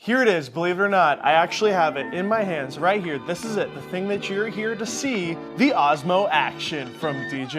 Here it is, believe it or not, I actually have it in my hands right here. This is it, the thing that you're here to see, the Osmo Action from DJI.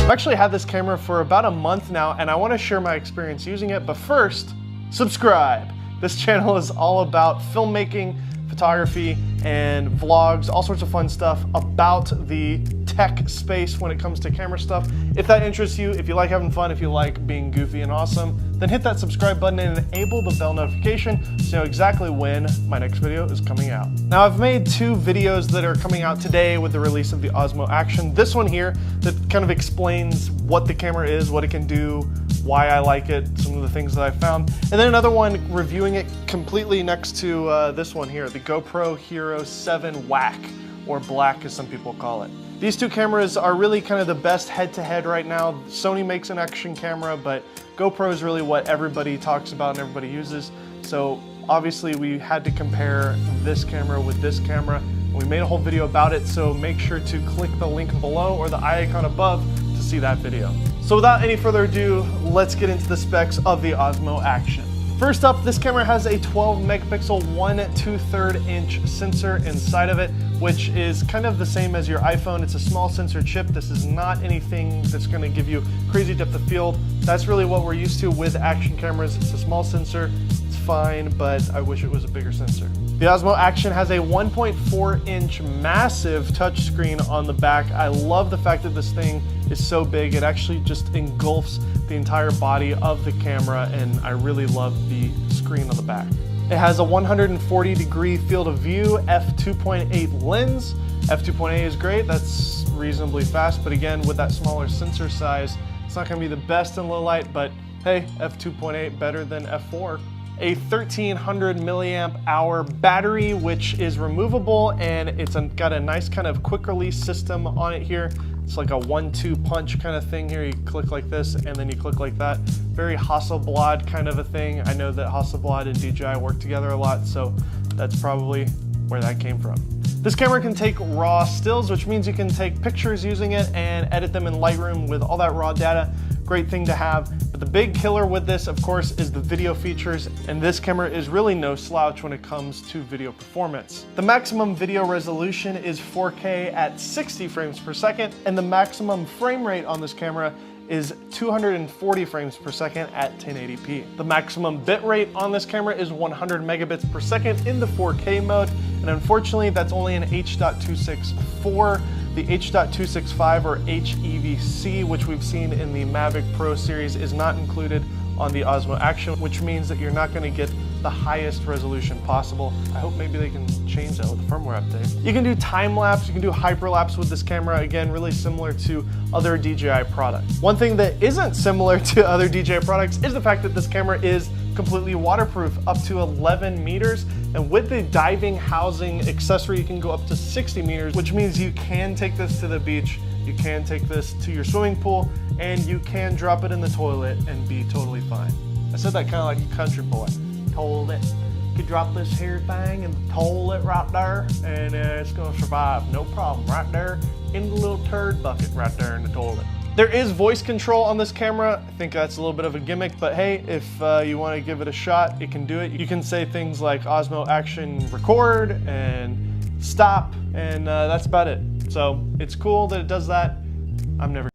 I've actually had this camera for about a month now and I want to share my experience using it, but first, subscribe. This channel is all about filmmaking, photography, and vlogs, all sorts of fun stuff about the tech space when it comes to camera stuff. If that interests you, if you like having fun, if you like being goofy and awesome, then hit that subscribe button and enable the bell notification so you know exactly when my next video is coming out. Now I've made two videos that are coming out today with the release of the Osmo Action. This one here that kind of explains what the camera is, what it can do, why I like it, some of the things that I found. And then another one reviewing it completely next to this one here, the GoPro Hero 7 Whack, or Black as some people call it. These two cameras are really kind of the best head-to-head right now. Sony makes an action camera, but GoPro is really what everybody talks about and everybody uses. So obviously we had to compare this camera with this camera. We made a whole video about it, so make sure to click the link below or the eye icon above to see that video. So without any further ado, let's get into the specs of the Osmo Action. First up, this camera has a 12 megapixel 1/2 inch sensor inside of it, which is kind of the same as your iPhone. It's a small sensor chip. This is not anything that's going to give you crazy depth of field. That's really what we're used to with action cameras. It's a small sensor, it's fine, but I wish it was a bigger sensor. The Osmo Action has a 1.4 inch massive touchscreen on the back. I love the fact that this thing is so big. It actually just engulfs the entire body of the camera, and I really love the screen on the back. It has a 140-degree field of view f2.8 lens. f2.8 is great, that's reasonably fast, but again, with that smaller sensor size, it's not gonna be the best in low light, but hey, f2.8 better than f4. A 1300 milliamp hour battery, which is removable, and it's got a nice kind of quick release system on it here. It's like a 1-2 punch kind of thing here. You click like this and then you click like that. Very Hasselblad kind of a thing. I know that Hasselblad and DJI work together a lot, so that's probably where that came from. This camera can take raw stills, which means you can take pictures using it and edit them in Lightroom with all that raw data. Great thing to have. But the big killer with this, of course, is the video features, and this camera is really no slouch when it comes to video performance. The maximum video resolution is 4K at 60 frames per second, and the maximum frame rate on this camera is 240 frames per second at 1080p. The maximum bit rate on this camera is 100 megabits per second in the 4K mode, and unfortunately that's only an H.264. The H.265 or HEVC, which we've seen in the Mavic Pro series, is not included on the Osmo Action, which means that you're not going to get the highest resolution possible. I hope maybe they can change that with the firmware update. You can do time-lapse, you can do hyperlapse with this camera, again, really similar to other DJI products. One thing that isn't similar to other DJI products is the fact that this camera is completely waterproof, up to 11 meters, and with the diving housing accessory, you can go up to 60 meters, which means you can take this to the beach, you can take this to your swimming pool, and you can drop it in the toilet and be totally fine. I said that kind of like a country boy. Toilet. You could drop this here thing in the toilet right there, and it's gonna survive, no problem, right there in the little turd bucket right there in the toilet. There is voice control on this camera. I think that's a little bit of a gimmick, but hey, if you want to give it a shot, it can do it. You can say things like Osmo Action record and stop, and that's about it. So it's cool that it does that.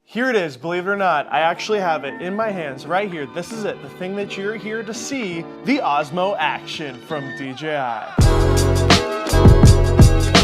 Here it is, believe it or not, I actually have it in my hands right here. This is it, the thing that you're here to see, the Osmo Action from DJI.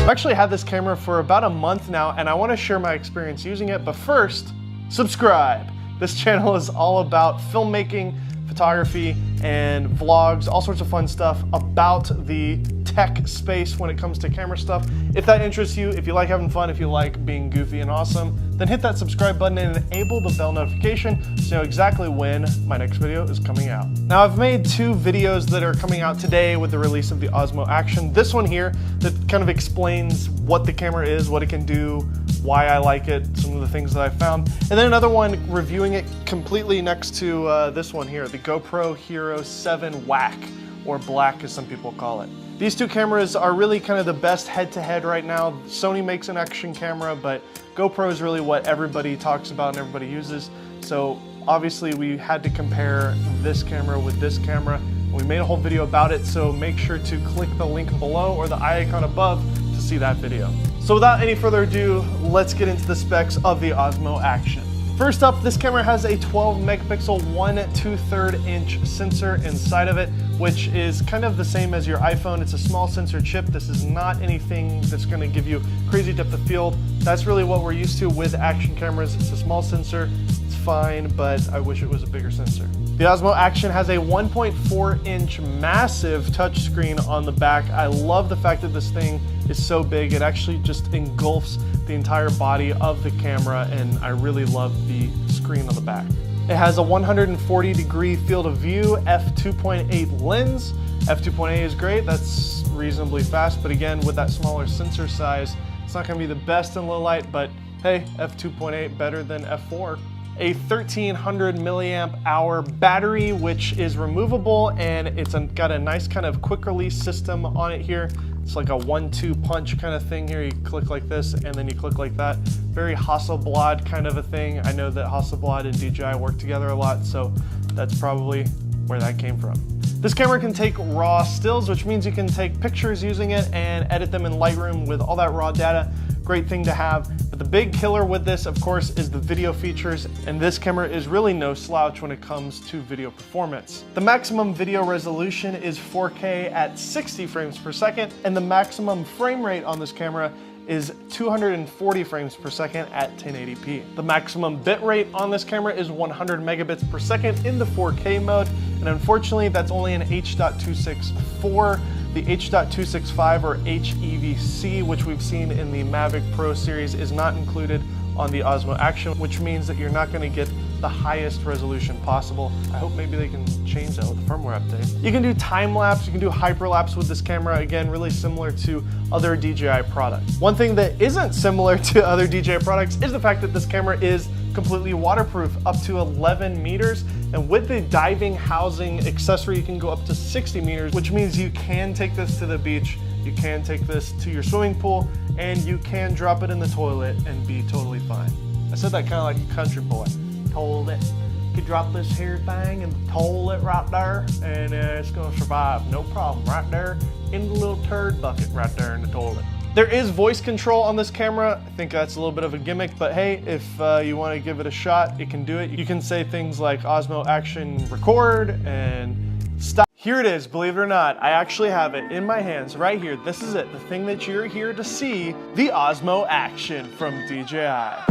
I've actually had this camera for about a month now and I want to share my experience using it, but first, subscribe. This channel is all about filmmaking, photography, and vlogs, all sorts of fun stuff about the tech space when it comes to camera stuff. If that interests you, if you like having fun, if you like being goofy and awesome, then hit that subscribe button and enable the bell notification so you know exactly when my next video is coming out. Now I've made two videos that are coming out today with the release of the Osmo Action. This one here that kind of explains what the camera is, what it can do, why I like it, some of the things that I found. And then another one reviewing it completely next to this one here, the GoPro Hero 7 Whack, or Black as some people call it. These two cameras are really kind of the best head-to-head right now. Sony makes an action camera, but GoPro is really what everybody talks about and everybody uses. So Obviously, we had to compare this camera with this camera. We made a whole video about it, so make sure to click the link below or the eye icon above to see that video. So without any further ado, let's get into the specs of the Osmo Action. First up, this camera has a 12 megapixel 1/2 inch sensor inside of it, which is kind of the same as your iPhone. It's a small sensor chip. This is not anything that's gonna give you crazy depth of field. That's really what we're used to with action cameras. It's a small sensor, it's fine, but I wish it was a bigger sensor. The Osmo Action has a 1.4 inch massive touchscreen on the back. I love the fact that this thing is so big. It actually just engulfs the entire body of the camera, and I really love the screen on the back. It has a 140-degree field of view f2.8 lens. f2.8 is great, that's reasonably fast, but again, with that smaller sensor size, it's not gonna be the best in low light, but hey, f2.8 better than f4. A 1300 milliamp hour battery, which is removable, and it's got a nice kind of quick release system on it here. It's like a 1-2 punch kind of thing here. You click like this and then you click like that. Very Hasselblad kind of a thing. I know that Hasselblad and DJI work together a lot, so that's probably where that came from. This camera can take raw stills, which means you can take pictures using it and edit them in Lightroom with all that raw data. Great thing to have. But the big killer with this, of course, is the video features, and this camera is really no slouch when it comes to video performance. The maximum video resolution is 4K at 60 frames per second, and the maximum frame rate on this camera is 240 frames per second at 1080p. The maximum bit rate on this camera is 100 megabits per second in the 4K mode, and unfortunately that's only an H.264. The H.265 or HEVC, which we've seen in the Mavic Pro series, is not included on the Osmo Action, which means that you're not going to get the highest resolution possible. I hope maybe they can change that with the firmware update. You can do time lapse, you can do hyperlapse with this camera, again, really similar to other DJI products. One thing that isn't similar to other DJI products is the fact that this camera is completely waterproof, up to 11 meters. And with the diving housing accessory, you can go up to 60 meters, which means you can take this to the beach, you can take this to your swimming pool, and you can drop it in the toilet and be totally fine. I said that kind of like a country boy. Toilet. You could drop this here thing in the toilet right there, and it's gonna survive, no problem, right there in the little turd bucket right there in the toilet. There is voice control on this camera. I think that's a little bit of a gimmick, but hey, if you want to give it a shot, it can do it. You can say things like Osmo Action record and stop. Here it is, believe it or not, I actually have it in my hands right here. This is it, the thing that you're here to see, the Osmo Action from DJI.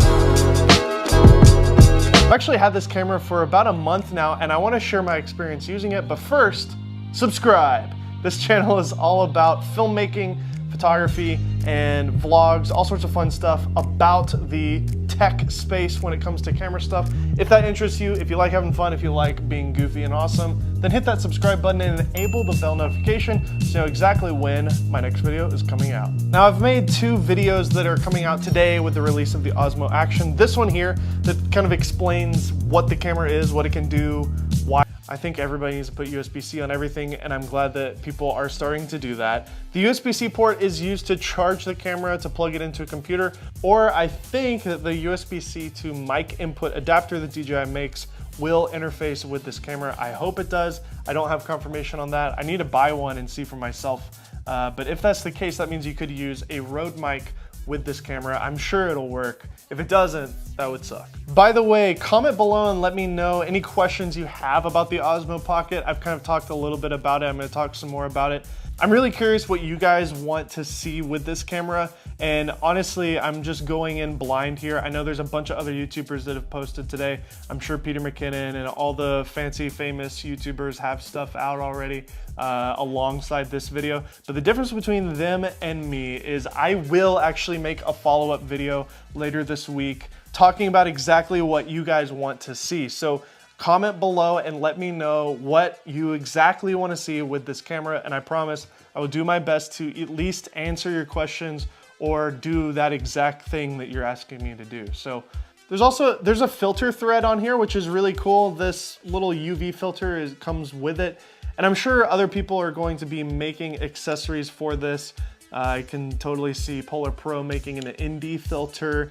I've actually had this camera for about a month now, and I want to share my experience using it, but first, subscribe. This channel is all about filmmaking, photography, and vlogs, all sorts of fun stuff about the tech space when it comes to camera stuff. If that interests you, if you like having fun, if you like being goofy and awesome, then hit that subscribe button and enable the bell notification so you know exactly when my next video is coming out. Now, I've made 2 videos that are coming out today with the release of the Osmo Action. This one here that kind of explains what the camera is, what it can do, why. I think everybody needs to put USB-C on everything, and I'm glad that people are starting to do that. The USB-C port is used to charge the camera, to plug it into a computer, or I think that the USB-C to mic input adapter that DJI makes will interface with this camera. I hope it does. I don't have confirmation on that. I need to buy one and see for myself. But if that's the case, that means you could use a Rode mic with this camera. I'm sure it'll work. If it doesn't, that would suck. By the way, comment below and let me know any questions you have about the Osmo Pocket. I've kind of talked a little bit about it. I'm gonna talk some more about it. I'm really curious what you guys want to see with this camera, and honestly, I'm just going in blind here. I know there's a bunch of other YouTubers that have posted today. I'm sure Peter McKinnon and all the fancy famous YouTubers have stuff out already alongside this video. But the difference between them and me is I will actually make a follow-up video later this week talking about exactly what you guys want to see. So comment below and let me know what you exactly want to see with this camera, and I promise I will do my best to at least answer your questions or do that exact thing that you're asking me to do. So there's a filter thread on here, which is really cool. This little UV filter comes with it, and I'm sure other people are going to be making accessories for this. I can totally see Polar Pro making an ND filter,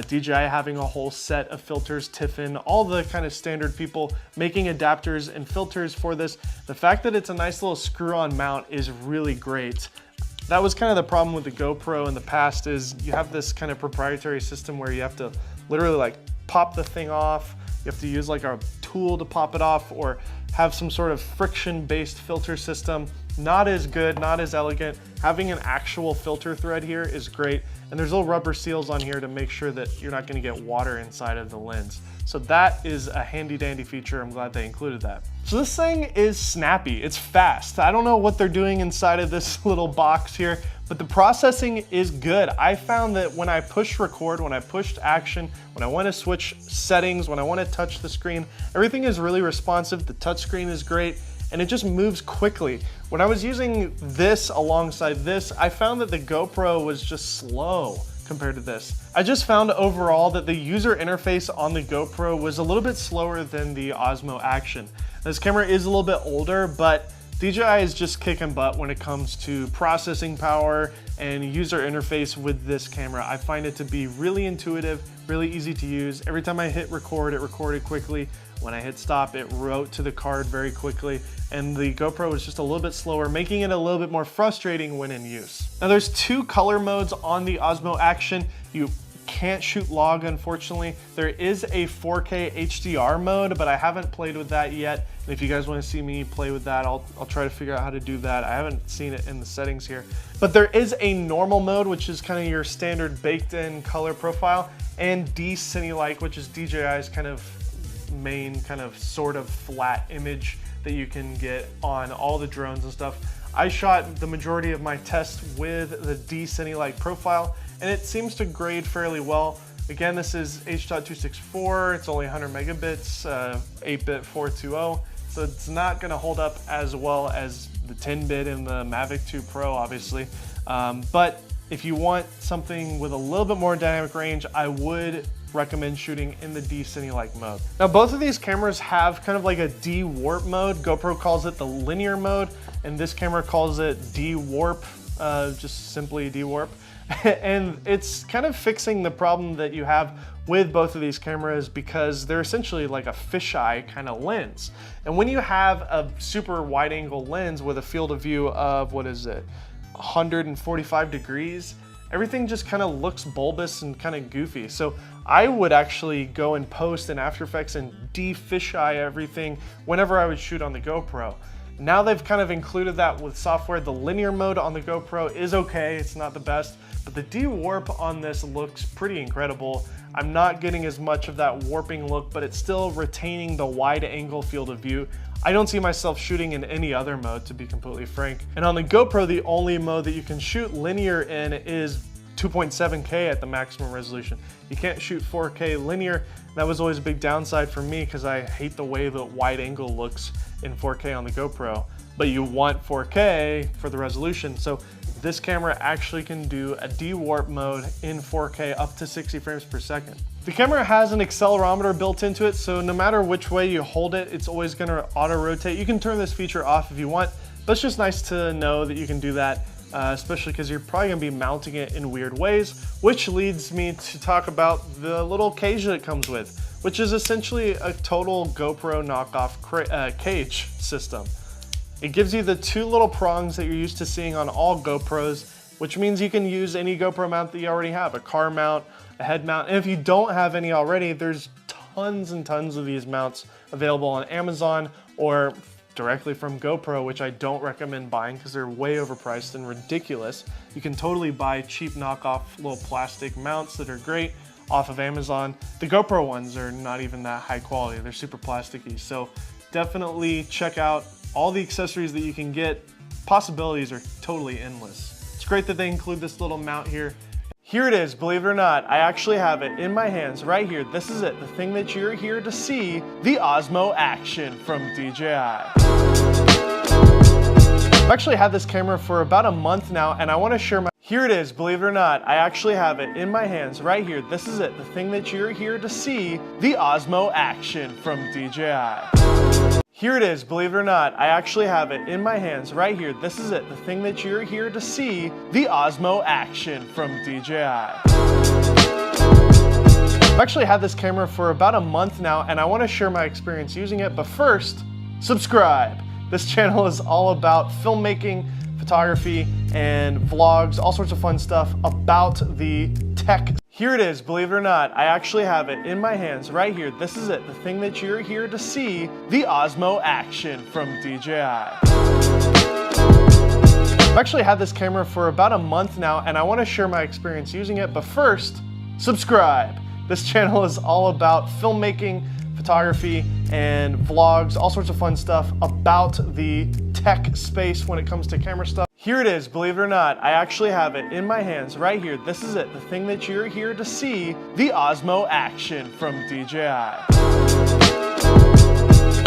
DJI having a whole set of filters, Tiffin, all the kind of standard people making adapters and filters for this. The fact that it's a nice little screw-on mount is really great. That was kind of the problem with the GoPro in the past, is you have this kind of proprietary system where you have to literally like pop the thing off. You have to use like a tool to pop it off, or have some sort of friction-based filter system. Not as good, not as elegant. Having an actual filter thread here is great. And there's little rubber seals on here to make sure that you're not gonna get water inside of the lens. So that is a handy dandy feature. I'm glad they included that. So this thing is snappy, it's fast. I don't know what they're doing inside of this little box here, but the processing is good. I found that when I pushed record, when I pushed action, when I want to switch settings, when I want to touch the screen, everything is really responsive. The touch screen is great, and it just moves quickly. When I was using this alongside this, I found that the GoPro was just slow compared to this. I just found overall that the user interface on the GoPro was a little bit slower than the Osmo Action. This camera is a little bit older, but DJI is just kicking butt when it comes to processing power and user interface with this camera. I find it to be really intuitive, really easy to use. Every time I hit record, it recorded quickly. When I hit stop, it wrote to the card very quickly. And the GoPro was just a little bit slower, making it a little bit more frustrating when in use. Now there's two color modes on the Osmo Action. You can't shoot log, unfortunately. There is a 4K HDR mode, but I haven't played with that yet. And if you guys want to see me play with that, I'll try to figure out how to do that. I haven't seen it in the settings here. But there is a normal mode, which is kind of your standard baked in color profile, and D-Cine-like, which is DJI's kind of main kind of sort of flat image that you can get on all the drones and stuff. I shot the majority of my tests with the D-Cine-like profile, and it seems to grade fairly well. Again, this is H.264, it's only 100 megabits, 8-bit 420, so it's not gonna hold up as well as the 10-bit in the Mavic 2 Pro, obviously. But if you want something with a little bit more dynamic range, I would recommend shooting in the D-Cine-like mode. Now, both of these cameras have kind of like a D-Warp mode. GoPro calls it the linear mode, and this camera calls it D-Warp, just simply D-Warp. And it's kind of fixing the problem that you have with both of these cameras, because they're essentially like a fisheye kind of lens. And when you have a super wide angle lens with a field of view of, what is it, 145 degrees, everything just kind of looks bulbous and kind of goofy. So I would actually go in post in After Effects and de-fisheye everything whenever I would shoot on the GoPro. Now they've kind of included that with software. The linear mode on the GoPro is okay, it's not the best, but the D-Warp on this looks pretty incredible. I'm not getting as much of that warping look, but it's still retaining the wide angle field of view. I don't see myself shooting in any other mode, to be completely frank. And on the GoPro, the only mode that you can shoot linear in is 2.7K at the maximum resolution. You can't shoot 4K linear. That was always a big downside for me, because I hate the way the wide angle looks in 4K on the GoPro. But you want 4K for the resolution. So this camera actually can do a D-Warp mode in 4K up to 60 frames per second. The camera has an accelerometer built into it, so no matter which way you hold it, it's always gonna auto-rotate. You can turn this feature off if you want, but it's just nice to know that you can do that, especially because you're probably gonna be mounting it in weird ways, which leads me to talk about the little cage that it comes with, which is essentially a total GoPro knockoff cage system. It gives you the two little prongs that you're used to seeing on all GoPros, which means you can use any GoPro mount that you already have, a car mount, a head mount, and if you don't have any already, there's tons and tons of these mounts available on Amazon or directly from GoPro, which I don't recommend buying because they're way overpriced and ridiculous. You can totally buy cheap knockoff little plastic mounts that are great off of Amazon. The GoPro ones are not even that high quality, they're super plasticky, so definitely check out all the accessories that you can get. Possibilities are totally endless. It's great that they include this little mount here. Here it is, believe it or not, I actually have it in my hands right here. This is it, the thing that you're here to see, the Osmo Action from DJI. I've actually had this camera for about a month now, and I want to share my... Here it is, believe it or not, I actually have it in my hands right here. This is it, the thing that you're here to see, the Osmo Action from DJI. Here it is, believe it or not, I actually have it in my hands right here. This is it, the thing that you're here to see, the Osmo Action from DJI. I've actually had this camera for about a month now, and I want to share my experience using it, but first, subscribe. This channel is all about filmmaking, photography, and vlogs, all sorts of fun stuff about the tech. Here it is, believe it or not, I actually have it in my hands right here. This is it, the thing that you're here to see, the Osmo Action from DJI. I've actually had this camera for about a month now, and I want to share my experience using it, but first, subscribe. This channel is all about filmmaking, photography, and vlogs, all sorts of fun stuff about the tech space when it comes to camera stuff. Here it is, believe it or not, I actually have it in my hands right here. This is it, the thing that you're here to see, the Osmo Action from DJI.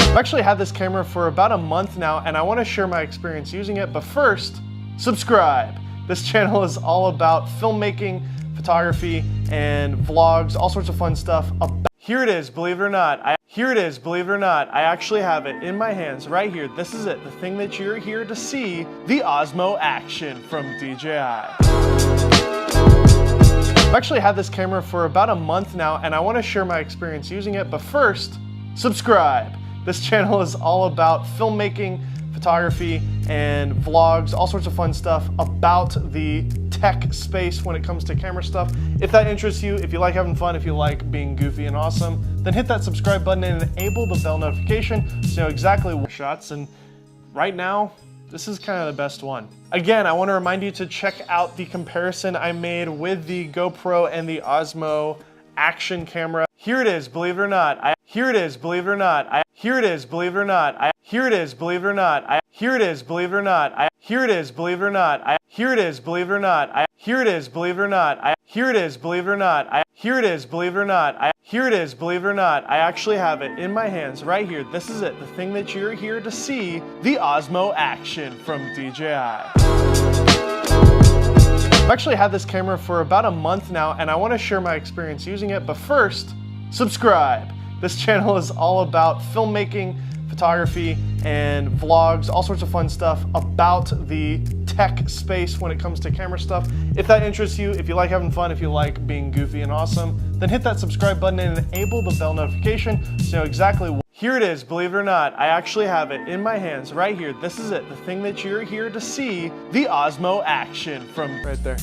I've actually had this camera for about a month now, and I want to share my experience using it, but first, subscribe. This channel is all about filmmaking, photography, and vlogs, all sorts of fun stuff about. Here it is, believe it or not, I actually have it in my hands right here. This is it, the thing that you're here to see, the Osmo Action from DJI. I've actually had this camera for about a month now, and I want to share my experience using it, but first, subscribe. This channel is all about filmmaking, photography, and vlogs, all sorts of fun stuff about the tech space when it comes to camera stuff. If that interests you, if you like having fun, if you like being goofy and awesome, then hit that subscribe button and enable the bell notification so you know exactly what shots. And right now, this is kind of the best one. Again, I want to remind you to check out the comparison I made with the GoPro and the Osmo Action camera. Here it is, believe it or not, I actually have it in my hands right here. This is it, the thing that you're here to see, the Osmo Action from DJI. I've actually had this camera for about a month now, and I want to share my experience using it, but first, subscribe. This channel is all about filmmaking, photography, and vlogs, all sorts of fun stuff about the tech space when it comes to camera stuff. If that interests you, if you like having fun, if you like being goofy and awesome, then hit that subscribe button and enable the bell notification so you know exactly what. Here it is, believe it or not, I actually have it in my hands right here. This is it, the thing that you're here to see, the Osmo Action from right there.